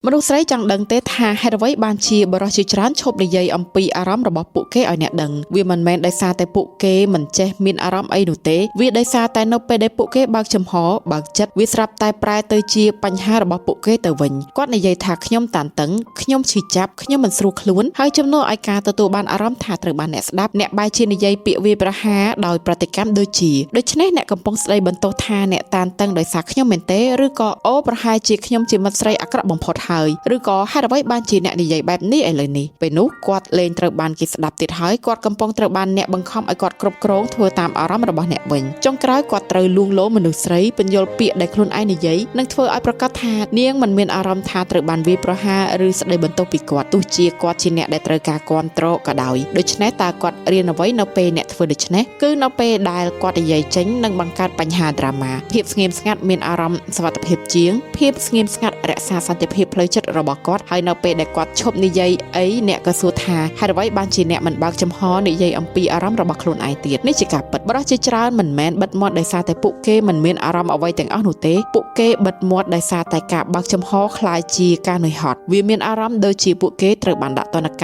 មនុស្សស្រីចង់ដឹងទេថាហេតុអ្វីបានជាបរិសុទ្ធជាច្រើនឈប់និយាយអំពីអារម្មណ៍របស់ពួកគេឲ្យអ្នកដឹងវាមិនមែនដោយសារតែពួកគេមិនចេះមានអារម្មណ៍អីនោះទេវាដោយសារតែនៅពេលដែលពួកគេបើកចំហបើកចិត្តវាស្រាប់តែប្រែទៅជាបញ្ហារបស់ពួកគេទៅវិញគាត់និយាយថាខ្ញុំតានតឹងខ្ញុំឈឺចាប់ខ្ញុំមិនស្រួលខ្លួនហើយជំនួសឲ្យការទទួលបានអារម្មណ៍ថាត្រូវបានអ្នកស្ដាប់អ្នកបែរជានិយាយពាក្យវាប្រហារដោយប្រតិកម្មដូចជាដូច្នេះអ្នកកំពុងស្ដីបន្ទោសថាអ្នកតានតឹងដោយសារខ្ញុំមែនទេឬក៏អូប្រហែលជាខ្ញុំជាមិត្តស្រីអាក្រក់បំផុតហើយឬក៏ហេតុអ្វីបានជាអ្នកនិយាយបែបនេះឥឡូវនេះពេលនោះគាត់លែងត្រូវបានគេស្ដាប់ទៀតហើយគាត់កំពុងត្រូវបានអ្នកបង្ខំឲ្យគាត់គ្រប់គ្រងធ្វើតាមអារម្មណ៍របស់អ្នកវិញចុងក្រោយគាត់ត្រូវលួងលោមមនុស្សស្រីបញ្យល់ពាក្យដែលខ្លួនឯងនិយាយនិងធ្វើឲ្យប្រកាសថានាងមិនមានអារម្មណ៍ថាត្រូវបានវាយប្រហារឬស្ដីបន្ទោសពីគាត់ទោះជាគាត់ជាអ្នកដែលត្រូវការគាំទ្រក៏ដោយដូច្នេះតើគាត់រៀនអ្វីនៅពេលអ្នកធ្វើដូច្នេះគឺនៅពេលដែលគាត់និយាយចេញនិងបង្កើតបញ្ហាដ្រាម៉ាភាពស្ងៀមស្ងាត់មានអារម្មណ៍សុវត្ថិភាពជាងភាពស្ងៀមស្ងាត់រក្សាសន្តិភាពផ្លូវចិត្តរបស់គាត់ហើយនៅពេលដែលគាត់ឈប់និយាយអីអ្នកក៏សួរថាហេតុអ្វីបានជាអ្នកមិនបើកចំហនិយាយអំពីអារម្មណ៍របស់ខ្លួនឯងទៀតនេះជាការពិតបរិសុទ្ធជាច្រើនមិនមែនបិទមាត់ដោយសារតែពួកគេមិនមានអារម្មណ៍អ្វីទាំងអស់នោះទេពួកគេបិទមាត់ដោយសារតែការបើកចំហคล้ายជាការនឿយហត់វាមានអារម្មណ៍ដូចជាពួកគេត្រូវបានដាក់ទណ្ឌកម្ម